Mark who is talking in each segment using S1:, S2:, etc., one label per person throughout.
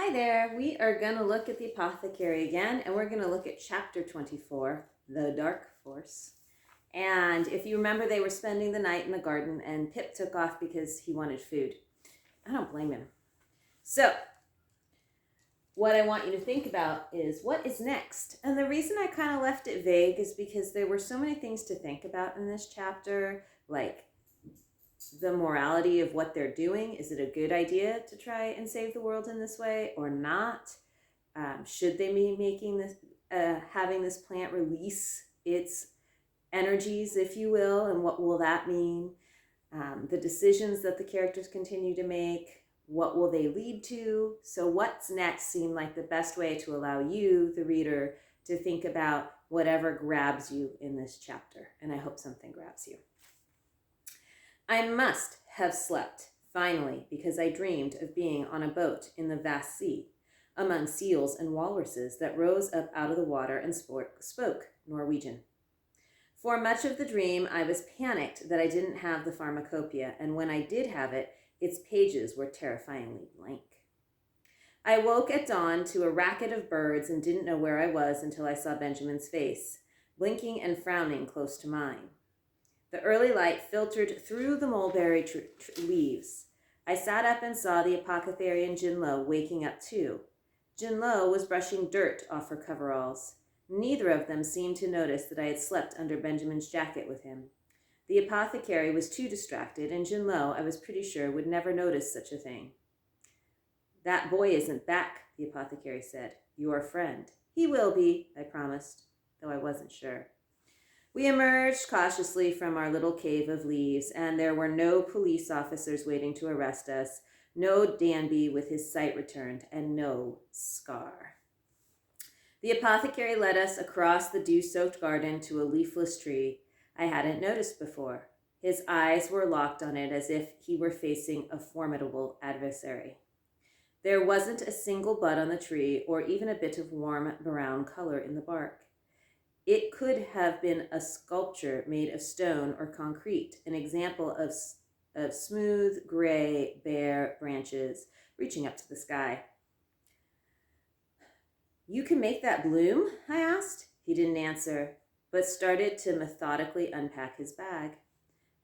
S1: Hi there. We are going to look at the Apothecary again, and we're going to look at chapter 24, The Dark Force. And if you remember, they were spending the night in the garden, and Pip took off because he wanted food. I don't blame him. So, what I want you to think about is what is next. And the reason I kind of left it vague is because there were so many things to think about in this chapter, like the morality of what they're doing. Is it a good idea to try and save the world in this way or not? Should they be making this, having this plant release its energies, if you will, and what will that mean? The decisions that the characters continue to make, what will they lead to? So what's next seemed like the best way to allow you, the reader, to think about whatever grabs you in this chapter. And I hope something grabs you. I must have slept, finally, because I dreamed of being on a boat in the vast sea, among seals and walruses that rose up out of the water and spoke Norwegian. For much of the dream, I was panicked that I didn't have the pharmacopoeia, and when I did have it, its pages were terrifyingly blank. I woke at dawn to a racket of birds and didn't know where I was until I saw Benjamin's face, blinking and frowning close to mine. The early light filtered through the mulberry leaves. I sat up and saw the apothecary and Jinlo waking up too. Jinlo was brushing dirt off her coveralls. Neither of them seemed to notice that I had slept under Benjamin's jacket with him. The apothecary was too distracted, and Jinlo, I was pretty sure, would never notice such a thing. That boy isn't back, the apothecary said. Your friend. He will be, I promised, though I wasn't sure. We emerged cautiously from our little cave of leaves, and there were no police officers waiting to arrest us, no Danby with his sight returned, and no Scar. The apothecary led us across the dew-soaked garden to a leafless tree I hadn't noticed before. His eyes were locked on it as if he were facing a formidable adversary. There wasn't a single bud on the tree or even a bit of warm brown color in the bark. It could have been a sculpture made of stone or concrete, an example of smooth, gray, bare branches reaching up to the sky. You can make that bloom? I asked. He didn't answer, but started to methodically unpack his bag.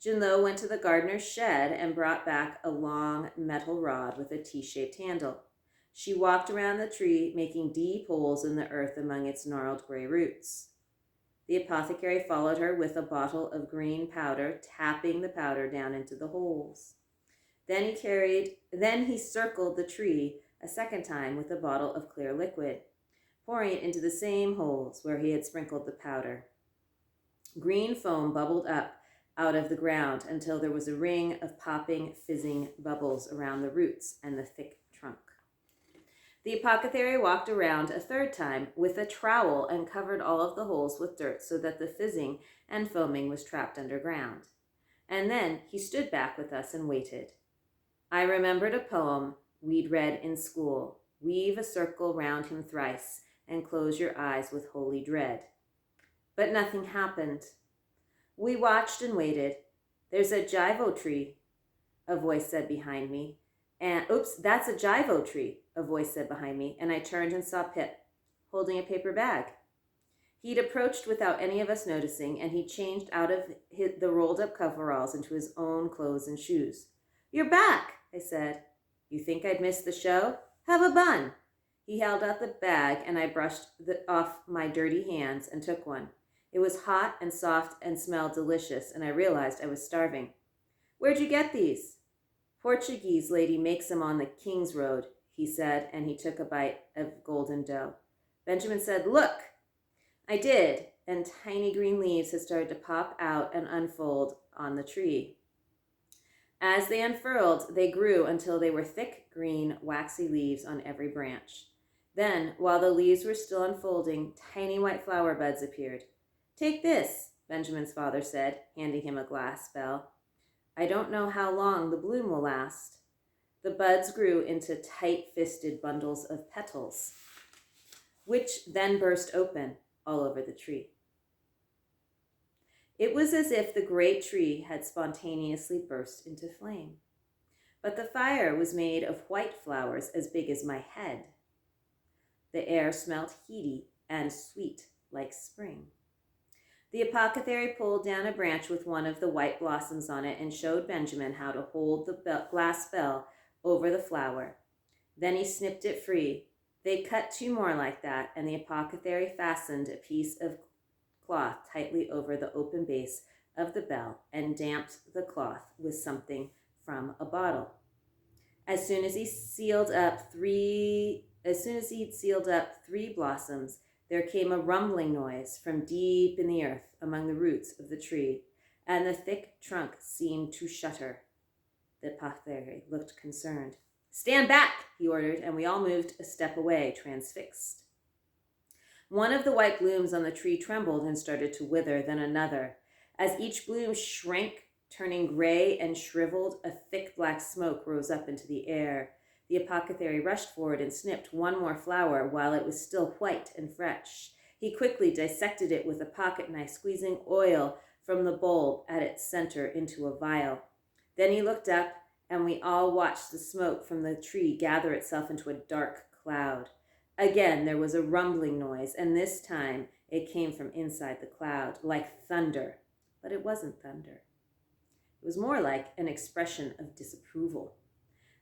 S1: Jinlo went to the gardener's shed and brought back a long metal rod with a T-shaped handle. She walked around the tree, making deep holes in the earth among its gnarled gray roots. The apothecary followed her with a bottle of green powder, tapping the powder down into the holes. Then he circled the tree a second time with a bottle of clear liquid, pouring it into the same holes where he had sprinkled the powder. Green foam bubbled up out of the ground until there was a ring of popping, fizzing bubbles around the roots and the thick trunk. The apothecary walked around a third time with a trowel and covered all of the holes with dirt so that the fizzing and foaming was trapped underground. And then he stood back with us and waited. I remembered a poem we'd read in school. Weave a circle round him thrice and close your eyes with holy dread. But nothing happened. We watched and waited. There's a jivo tree, a voice said behind me. That's a jivo tree, a voice said behind me, and I turned and saw Pip, holding a paper bag. He'd approached without any of us noticing, and he changed out of the rolled-up coveralls into his own clothes and shoes. You're back, I said. You think I'd miss the show? Have a bun. He held out the bag, and I brushed off my dirty hands and took one. It was hot and soft and smelled delicious, and I realized I was starving. Where'd you get these? Portuguese lady makes them on the King's Road, he said, and he took a bite of golden dough. Benjamin said, look. I did, and tiny green leaves had started to pop out and unfold on the tree. As they unfurled, they grew until they were thick, green, waxy leaves on every branch. Then, while the leaves were still unfolding, tiny white flower buds appeared. Take this, Benjamin's father said, handing him a glass bell. I don't know how long the bloom will last. The buds grew into tight-fisted bundles of petals, which then burst open all over the tree. It was as if the great tree had spontaneously burst into flame. But the fire was made of white flowers as big as my head. The air smelled heaty and sweet like spring. The apothecary pulled down a branch with one of the white blossoms on it and showed Benjamin how to hold the glass bell over the flower. Then he snipped it free. They cut 2 more like that, and the apothecary fastened a piece of cloth tightly over the open base of the bell and damped the cloth with something from a bottle. As soon as he'd sealed up 3 blossoms, there came a rumbling noise from deep in the earth among the roots of the tree, and the thick trunk seemed to shudder. The apothecary looked concerned. "Stand back," he ordered, and we all moved a step away, transfixed. One of the white blooms on the tree trembled and started to wither, then another. As each bloom shrank, turning gray and shriveled, a thick black smoke rose up into the air. The apothecary rushed forward and snipped one more flower while it was still white and fresh. He quickly dissected it with a pocket knife, squeezing oil from the bulb at its center into a vial. Then he looked up, and we all watched the smoke from the tree gather itself into a dark cloud. Again, there was a rumbling noise, and this time it came from inside the cloud, like thunder. But it wasn't thunder. It was more like an expression of disapproval.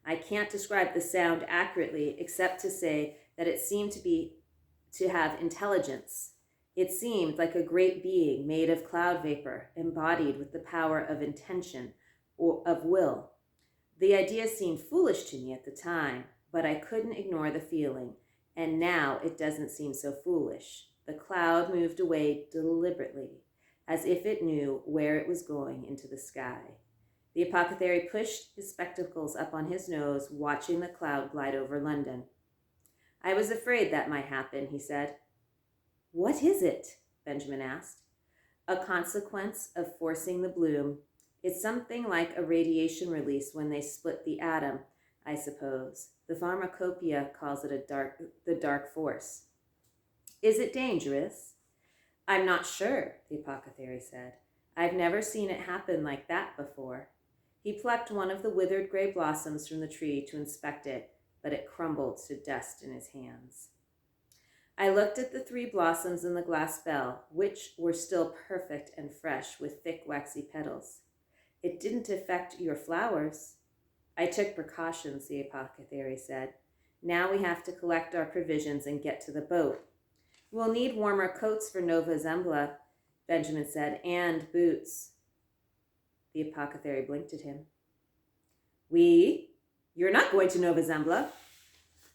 S1: I can't describe the sound accurately except to say that it seemed to have intelligence. It seemed like a great being made of cloud vapor, embodied with the power of intention or of will. The idea seemed foolish to me at the time, but I couldn't ignore the feeling, and now it doesn't seem so foolish. The cloud moved away deliberately, as if it knew where it was going into the sky. The apothecary pushed his spectacles up on his nose, watching the cloud glide over London. "I was afraid that might happen," he said. "What is it?" Benjamin asked. "A consequence of forcing the bloom. It's something like a radiation release when they split the atom, I suppose. The pharmacopoeia calls it the dark force." "Is it dangerous?" "I'm not sure," the apothecary said. "I've never seen it happen like that before." He plucked one of the withered gray blossoms from the tree to inspect it, but it crumbled to dust in his hands. I looked at the 3 blossoms in the glass bell, which were still perfect and fresh with thick waxy petals. "It didn't affect your flowers." "I took precautions," the apothecary said. "Now we have to collect our provisions and get to the boat." "We'll need warmer coats for Nova Zembla," Benjamin said, "and boots." The apothecary blinked at him. You're not going to Nova Zembla?"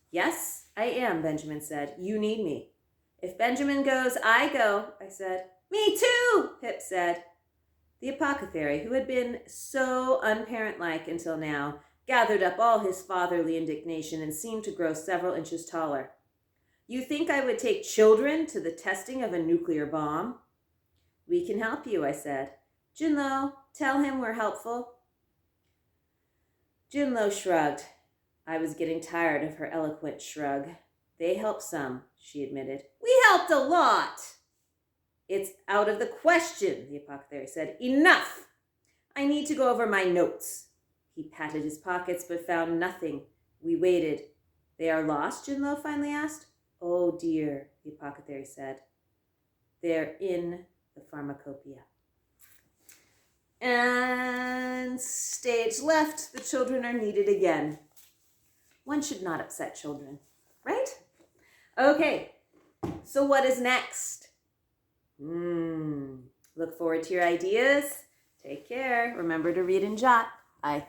S1: "Yes, I am," Benjamin said. "You need me." "If Benjamin goes, I go," I said. "Me too," Pip said. The apothecary, who had been so unparent-like until now, gathered up all his fatherly indignation and seemed to grow several inches taller. "You think I would take children to the testing of a nuclear bomb?" "We can help you," I said. "Junlo, tell him we're helpful." Junlo shrugged. I was getting tired of her eloquent shrug. "They helped some," she admitted. "We helped a lot." "It's out of the question," the apothecary said. "Enough! I need to go over my notes." He patted his pockets but found nothing. We waited. "They are lost?" Junlo finally asked. "Oh dear," the apothecary said. "They're in the pharmacopoeia." And stage left, the children are needed again. One should not upset children, right? Okay, so what is next? Look forward to your ideas. Take care. Remember to read and jot. Bye.